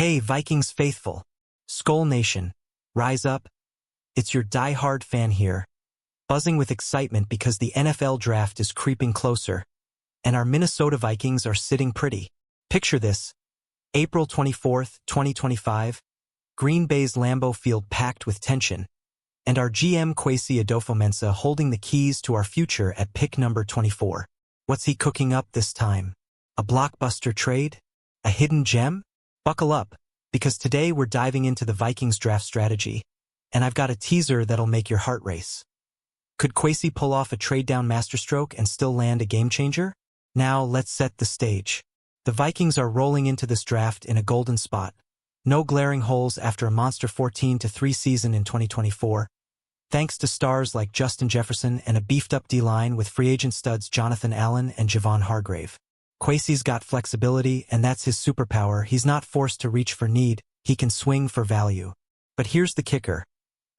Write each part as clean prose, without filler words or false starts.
Hey, Vikings faithful. Skol Nation, rise up. It's your die-hard fan here, buzzing with excitement because the NFL draft is creeping closer, and our Minnesota Vikings are sitting pretty. Picture this. April 24th, 2025, Green Bay's Lambeau Field packed with tension, and our GM Kwesi holding the keys to our future at pick number 24. What's he cooking up this time? A blockbuster trade? A hidden gem? Buckle up, because today we're diving into the Vikings draft strategy, and I've got a teaser that'll make your heart race. Could Kwesi pull off a trade-down masterstroke and still land a game-changer? Now let's set the stage. The Vikings are rolling into this draft in a golden spot. No glaring holes after a monster 14-3 season in 2024. Thanks to stars like Justin Jefferson and a beefed-up D-line with free agent studs Jonathan Allen and Javon Hargrave. Kwesi's got flexibility, and that's his superpower. He's not forced to reach for need, he can swing for value. But here's the kicker.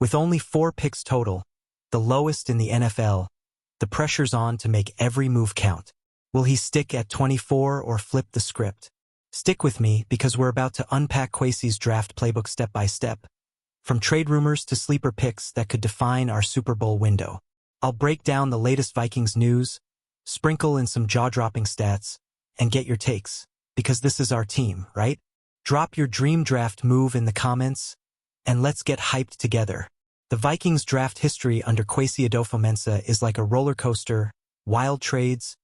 With only 4 picks total, the lowest in the NFL, the pressure's on to make every move count. Will he stick at 24 or flip the script? Stick with me because we're about to unpack Kwesi's draft playbook step by step, from trade rumors to sleeper picks that could define our Super Bowl window. I'll break down the latest Vikings news, sprinkle in some jaw-dropping stats, and get your takes, because this is our team, right? Drop your dream draft move in the comments, and let's get hyped together. The Vikings draft history under Kwesi is like a roller coaster, wild trades,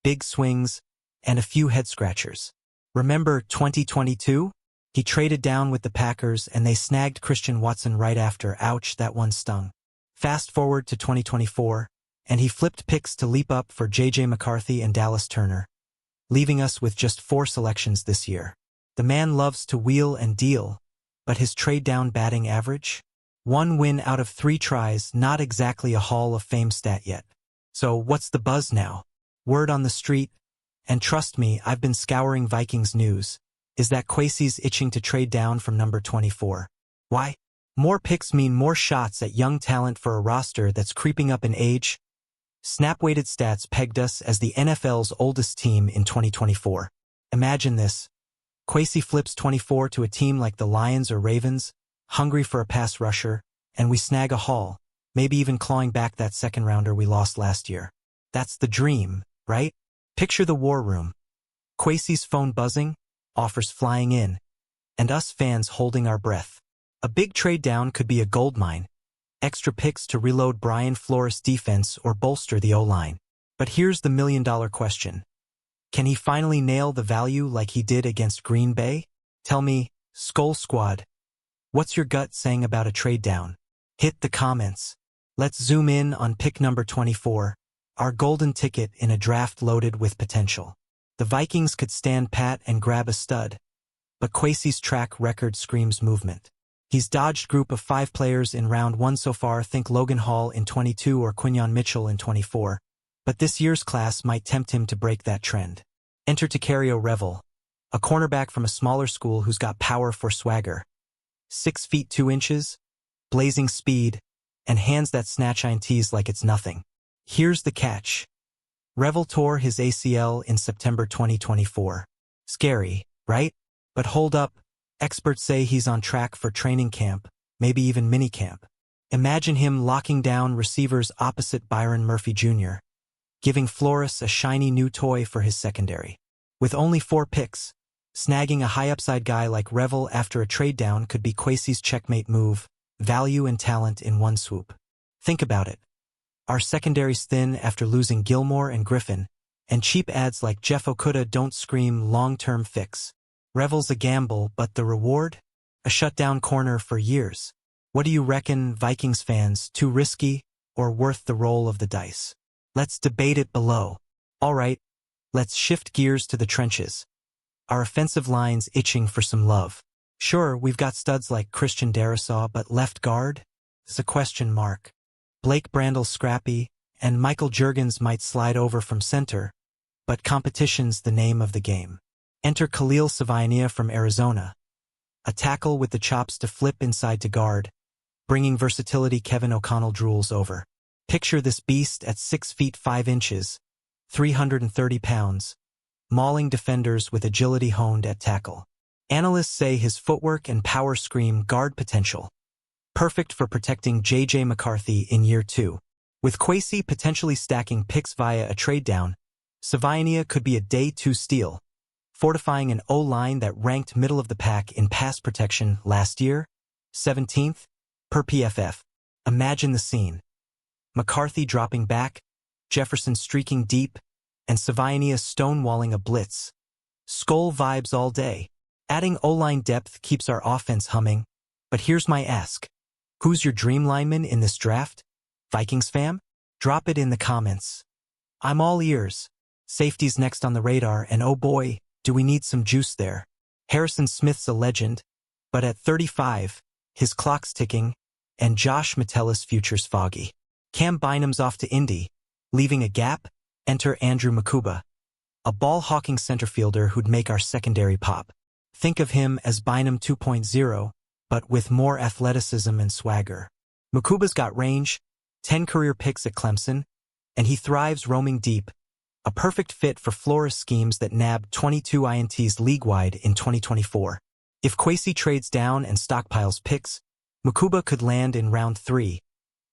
big swings, and a few head-scratchers. Remember 2022? He traded down with the Packers and they snagged Christian Watson right after. Ouch, that one stung. Fast forward to 2024, and he flipped picks to leap up for J.J. McCarthy and Dallas Turner, leaving us with just 4 selections this year. The man loves to wheel and deal, but his trade-down batting average? 1 win out of 3 tries, not exactly a Hall of Fame stat yet. So what's the buzz now? Word on the street, and trust me, I've been scouring Vikings news, is that Kwesi's itching to trade down from number 24. Why? More picks mean more shots at young talent for a roster that's creeping up in age. Snap-weighted stats pegged us as the NFL's oldest team in 2024. Imagine this. Kwesi flips 24 to a team like the Lions or Ravens, hungry for a pass rusher, and we snag a haul, maybe even clawing back that second-rounder we lost last year. That's the dream, right? Picture the war room. Kwesi's phone buzzing, offers flying in, and us fans holding our breath. A big trade down could be a goldmine. Extra picks to reload Brian Flores' defense or bolster the O-line. But here's the million-dollar question. Can he finally nail the value like he did against Green Bay? Tell me, Skol Squad, what's your gut saying about a trade down? Hit the comments. Let's zoom in on pick number 24, our golden ticket in a draft loaded with potential. The Vikings could stand pat and grab a stud, but Kwesi's track record screams movement. He's dodged group of 5 players in round 1 so far, think Logan Hall in 22 or Quinyon Mitchell in 24, but this year's class might tempt him to break that trend. Enter Tacario Revel, a cornerback from a smaller school who's got power for swagger. 6 feet 2 inches, blazing speed, and hands that snatch INTs like it's nothing. Here's the catch. Revel tore his ACL in September 2024. Scary, right? But hold up. Experts say he's on track for training camp, maybe even minicamp. Imagine him locking down receivers opposite Byron Murphy Jr., giving Flores a shiny new toy for his secondary. With only 4 picks, snagging a high-upside guy like Revel after a trade-down could be Kwesi's checkmate move, value and talent in one swoop. Think about it. Our secondary's thin after losing Gilmore and Griffin, and cheap ads like Jeff Okudah don't scream long-term fix. Revel's a gamble, but the reward? A shutdown corner for years. What do you reckon, Vikings fans? Too risky or worth the roll of the dice? Let's debate it below. All right, let's shift gears to the trenches. Our offensive line's itching for some love. Sure, we've got studs like Christian Darrisaw, but left guard? It's a question mark. Blake Brandel's scrappy, and Michael Juergens might slide over from center, but competition's the name of the game. Enter Khalil Savaiania from Arizona, a tackle with the chops to flip inside to guard, bringing versatility Kevin O'Connell drools over. Picture this beast at 6 feet 5 inches, 330 pounds, mauling defenders with agility honed at tackle. Analysts say his footwork and power scream guard potential. Perfect for protecting J.J. McCarthy in year 2. With Kwesi potentially stacking picks via a trade down, Savainia could be a day 2 steal, fortifying an O-line that ranked middle of the pack in pass protection last year, 17th, per PFF. Imagine the scene. McCarthy dropping back, Jefferson streaking deep, and Savainia stonewalling a blitz. Skol vibes all day. Adding O-line depth keeps our offense humming, but here's my ask. Who's your dream lineman in this draft? Vikings fam? Drop it in the comments. I'm all ears. Safety's next on the radar, and oh boy, do we need some juice there. Harrison Smith's a legend, but at 35, his clock's ticking, and Josh Metellus' future's foggy. Cam Bynum's off to Indy, leaving a gap. Enter Andrew Mukuba, a ball-hawking center fielder who'd make our secondary pop. Think of him as Bynum 2.0, but with more athleticism and swagger. Mukuba's got range, 10 career picks at Clemson, and he thrives roaming deep, a perfect fit for Flores schemes that nabbed 22 INTs league-wide in 2024. If Kwesi trades down and stockpiles picks, Mukuba could land in round 3,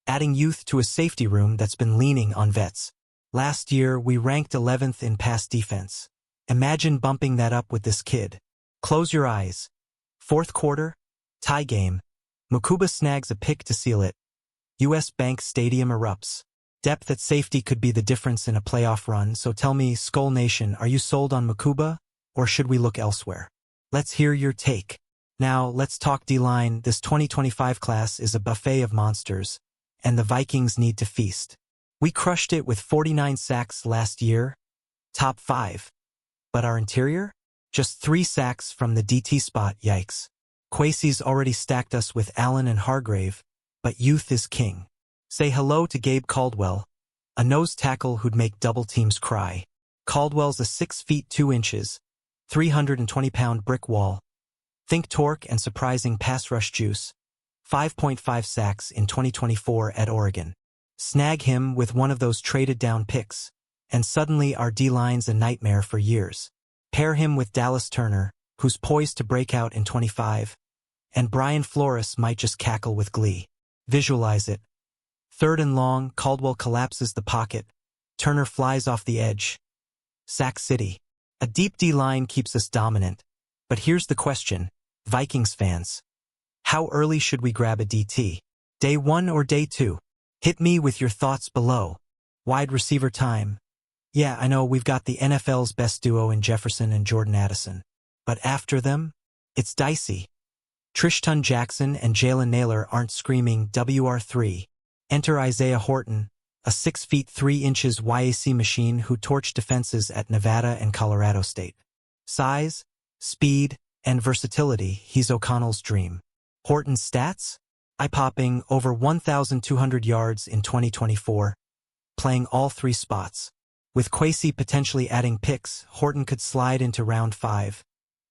adding youth to a safety room that's been leaning on vets. Last year, we ranked 11th in pass defense. Imagine bumping that up with this kid. Close your eyes. Fourth quarter, tie game. Mukuba snags a pick to seal it. US Bank Stadium erupts. Depth at safety could be the difference in a playoff run, so tell me, Skol Nation, are you sold on Mukuba, or should we look elsewhere? Let's hear your take. Now, let's talk D-line. This 2025 class is a buffet of monsters, and the Vikings need to feast. We crushed it with 49 sacks last year, top 5. But our interior? Just 3 sacks from the DT spot, yikes. Kwesi's already stacked us with Allen and Hargrave, but youth is king. Say hello to Gabe Caldwell, a nose tackle who'd make double teams cry. Caldwell's a 6 feet 2 inches, 320-pound brick wall. Think torque and surprising pass rush juice. 5.5 sacks in 2024 at Oregon. Snag him with one of those traded down picks, and suddenly our D-line's a nightmare for years. Pair him with Dallas Turner, who's poised to break out in 25, and Brian Flores might just cackle with glee. Visualize it. 3rd and long, Caldwell collapses the pocket. Turner flies off the edge. Sack City. A deep D-line keeps us dominant. But here's the question, Vikings fans. How early should we grab a DT? Day 1 or day 2? Hit me with your thoughts below. Wide receiver time. Yeah, I know we've got the NFL's best duo in Jefferson and Jordan Addison. But after them, it's dicey. Trishton Jackson and Jalen Naylor aren't screaming WR3. Enter Isaiah Horton, a 6 feet 3 inches YAC machine who torched defenses at Nevada and Colorado State. Size, speed, and versatility, he's O'Connell's dream. Horton's stats? Eye-popping, over 1,200 yards in 2024, playing all 3 spots. With Kwesi potentially adding picks, Horton could slide into round 5,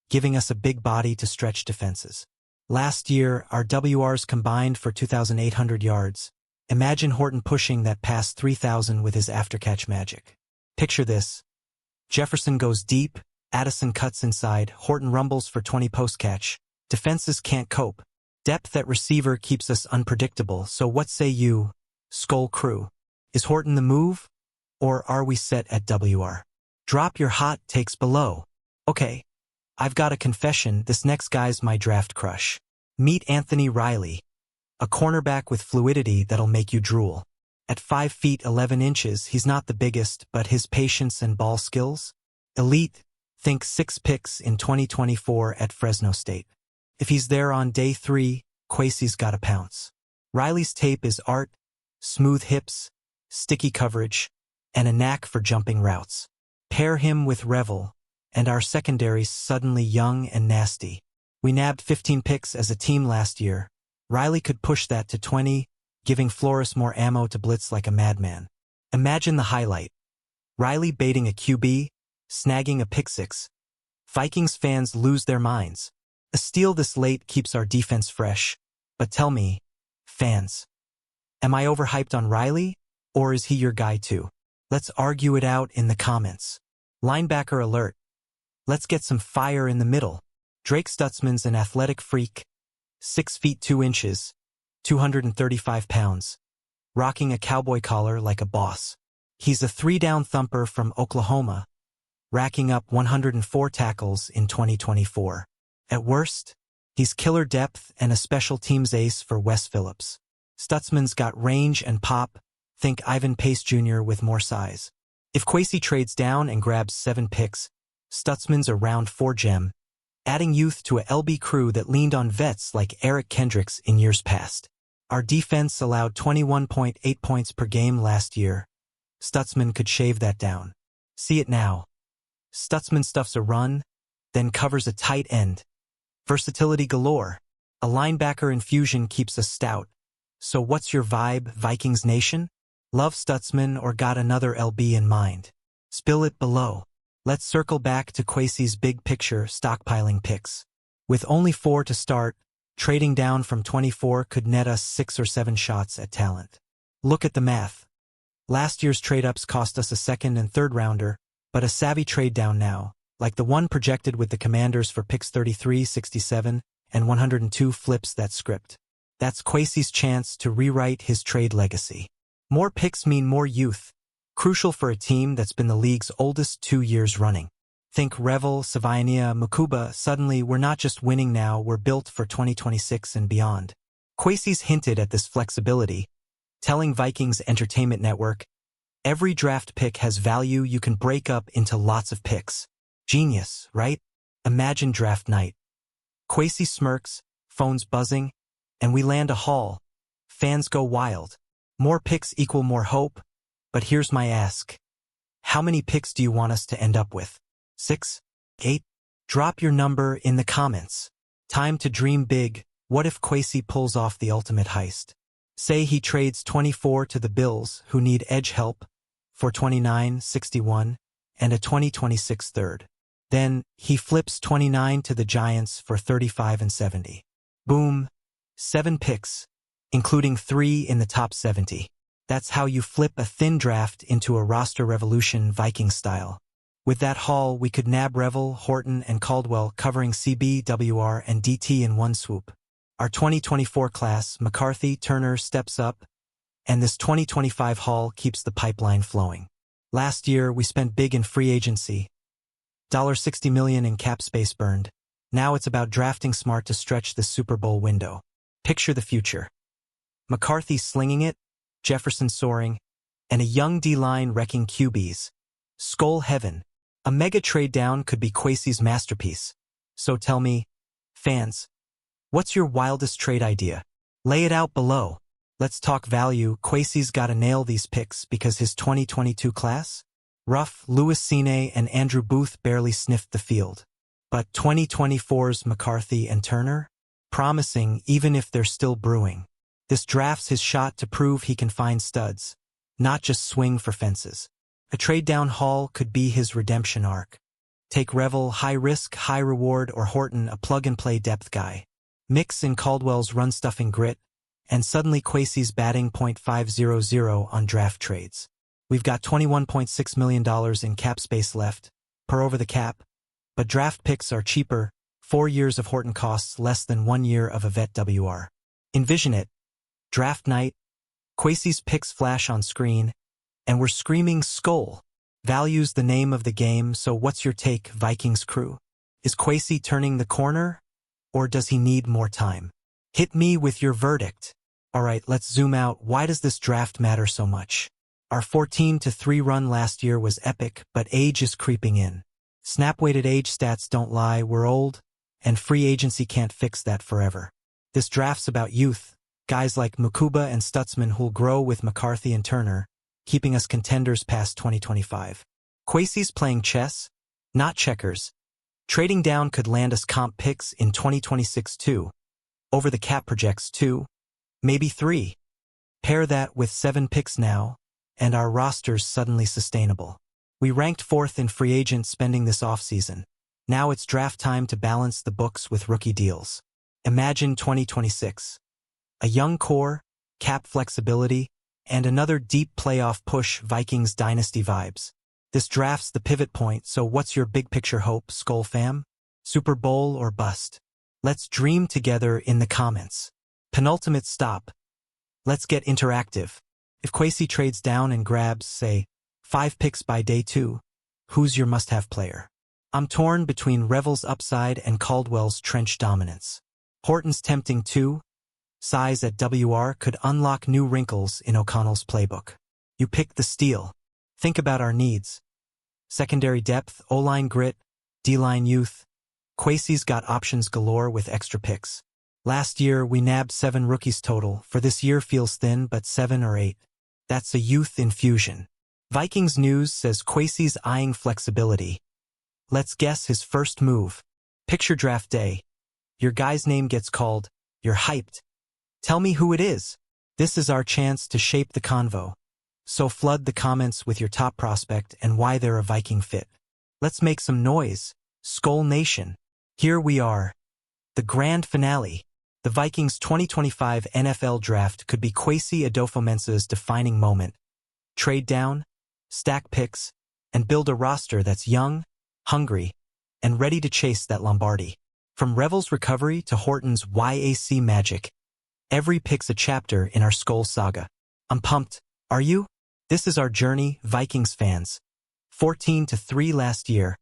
giving us a big body to stretch defenses. Last year, our WRs combined for 2,800 yards. Imagine Horton pushing that past 3,000 with his aftercatch magic. Picture this. Jefferson goes deep, Addison cuts inside, Horton rumbles for 20 post-catch. Defenses can't cope. Depth at receiver keeps us unpredictable, so what say you, Skol crew? Is Horton the move, or are we set at WR? Drop your hot takes below. Okay, I've got a confession, this next guy's my draft crush. Meet Anthony Riley, a cornerback with fluidity that'll make you drool. At 5 feet 11 inches, he's not the biggest, but his patience and ball skills? Elite. Think 6 picks in 2024 at Fresno State. If he's there on day 3, Kwesi's gotta pounce. Riley's tape is art, smooth hips, sticky coverage, and a knack for jumping routes. Pair him with Revel, and our secondary's suddenly young and nasty. We nabbed 15 picks as a team last year. Riley could push that to 20, giving Flores more ammo to blitz like a madman. Imagine the highlight. Riley baiting a QB, snagging a pick-6. Vikings fans lose their minds. A steal this late keeps our defense fresh. But tell me, fans, am I overhyped on Riley, or is he your guy too? Let's argue it out in the comments. Linebacker alert. Let's get some fire in the middle. Drake Stutzman's an athletic freak, 6 feet 2 inches, 235 pounds, rocking a cowboy collar like a boss. He's a 3-down thumper from Oklahoma, racking up 104 tackles in 2024. At worst, he's killer depth and a special teams ace for Wes Phillips. Stutzman's got range and pop, think Ivan Pace Jr. with more size. If Kwesi trades down and grabs 7 picks, Stutzman's a round 4 gem, adding youth to a LB crew that leaned on vets like Eric Kendricks in years past. Our defense allowed 21.8 points per game last year. Stutzman could shave that down. See it now. Stutzman stuffs a run, then covers a tight end. Versatility galore. A linebacker infusion keeps us stout. So what's your vibe, Vikings Nation? Love Stutzman or got another LB in mind? Spill it below. Let's circle back to Kwesi's big picture stockpiling picks. With only 4 to start, trading down from 24 could net us 6 or 7 shots at talent. Look at the math. Last year's trade-ups cost us a 2nd and 3rd rounder, but a savvy trade down now, like the one projected with the Commanders for picks 33, 67, and 102 flips that script. That's Kwesi's chance to rewrite his trade legacy. More picks mean more youth, crucial for a team that's been the league's oldest 2 years running. Think Revel, Savainia, Mukuba. Suddenly we're not just winning now, we're built for 2026 and beyond. Kwesi's hinted at this flexibility, telling Vikings Entertainment Network, every draft pick has value you can break up into lots of picks. Genius, right? Imagine draft night. Kwesi smirks, phones buzzing, and we land a haul. Fans go wild. More picks equal more hope, but here's my ask. How many picks do you want us to end up with? 6? 8? Drop your number in the comments. Time to dream big. What if Kwesi pulls off the ultimate heist? Say he trades 24 to the Bills, who need edge help, for 29, 61, and a 2026 third. Then he flips 29 to the Giants for 35 and 70. Boom. 7 picks, including 3 in the top 70. That's how you flip a thin draft into a roster revolution Viking style. With that haul, we could nab Revel, Horton, and Caldwell covering CB, WR, and DT in one swoop. Our 2024 class, McCarthy, Turner steps up, and this 2025 haul keeps the pipeline flowing. Last year, we spent big in free agency. $60 million in cap space burned. Now it's about drafting smart to stretch the Super Bowl window. Picture the future. McCarthy slinging it, Jefferson soaring, and a young D-line wrecking QBs. Skol heaven. A mega trade down could be Kwesi's masterpiece. So tell me, fans, what's your wildest trade idea? Lay it out below. Let's talk value. Kwesi's gotta nail these picks because his 2022 class? Ruff, Louis Cine, and Andrew Booth barely sniffed the field. But 2024's McCarthy and Turner? Promising even if they're still brewing. This draft's his shot to prove he can find studs, not just swing for fences. A trade-down haul could be his redemption arc. Take Revel, high risk, high reward, or Horton, a plug-and-play depth guy. Mix in Caldwell's run-stuffing grit, and suddenly Kwesi's batting .500 on draft trades. We've got $21.6 million in cap space left, per over the cap, but draft picks are cheaper. 4 years of Horton costs less than 1 year of a vet WR. Envision it. Draft night, Kwesi's picks flash on screen, and we're screaming Skol. Value's the name of the game, so what's your take, Vikings crew? Is Kwesi turning the corner, or does he need more time? Hit me with your verdict. Alright, let's zoom out. Why does this draft matter so much? Our 14-3 run last year was epic, but age is creeping in. Snap-weighted age stats don't lie, we're old, and free agency can't fix that forever. This draft's about youth, guys like Mukuba and Stutzman who'll grow with McCarthy and Turner, keeping us contenders past 2025. Kwesi's playing chess, not checkers. Trading down could land us comp picks in 2026 too. Over the cap projects 2, maybe 3. Pair that with 7 picks now, and our roster's suddenly sustainable. We ranked 4th in free agent spending this offseason. Now it's draft time to balance the books with rookie deals. Imagine 2026. A young core, cap flexibility, and another deep playoff push. Vikings dynasty vibes. This draft's the pivot point, so what's your big picture hope, Skol fam? Super Bowl or bust? Let's dream together in the comments. Penultimate stop. Let's get interactive. If Kwesi trades down and grabs, say, 5 picks by day 2, who's your must-have player? I'm torn between Revel's upside and Caldwell's trench dominance. Horton's tempting 2, size at WR could unlock new wrinkles in O'Connell's playbook. You pick the steal. Think about our needs. Secondary depth, O-line grit, D-line youth. Kwesi's got options galore with extra picks. Last year, we nabbed 7 rookies total. For this year feels thin, but 7 or 8. That's a youth infusion. Vikings News says Kwesi's eyeing flexibility. Let's guess his first move. Picture draft day. Your guy's name gets called. You're hyped. Tell me who it is. This is our chance to shape the convo. So flood the comments with your top prospect and why they're a Viking fit. Let's make some noise. Skol Nation. Here we are. The grand finale. The Vikings' 2025 NFL Draft could be Kwesi Adofo-Mensah's defining moment. Trade down, stack picks, and build a roster that's young, hungry, and ready to chase that Lombardi. From Revel's recovery to Horton's YAC magic, every pick's a chapter in our Skol saga. I'm pumped. Are you? This is our journey, Vikings fans. 14-3 last year,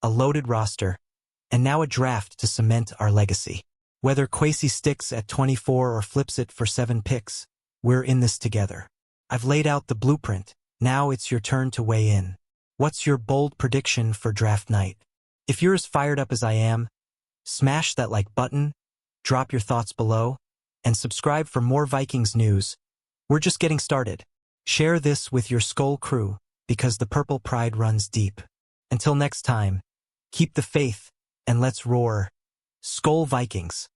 a loaded roster, and now a draft to cement our legacy. Whether Kwesi sticks at 24 or flips it for 7 picks, we're in this together. I've laid out the blueprint. Now it's your turn to weigh in. What's your bold prediction for draft night? If you're as fired up as I am, smash that like button, drop your thoughts below, and subscribe for more Vikings news. We're just getting started. Share this with your Skol crew, because the purple pride runs deep. Until next time, keep the faith, and let's roar. Skol Vikings.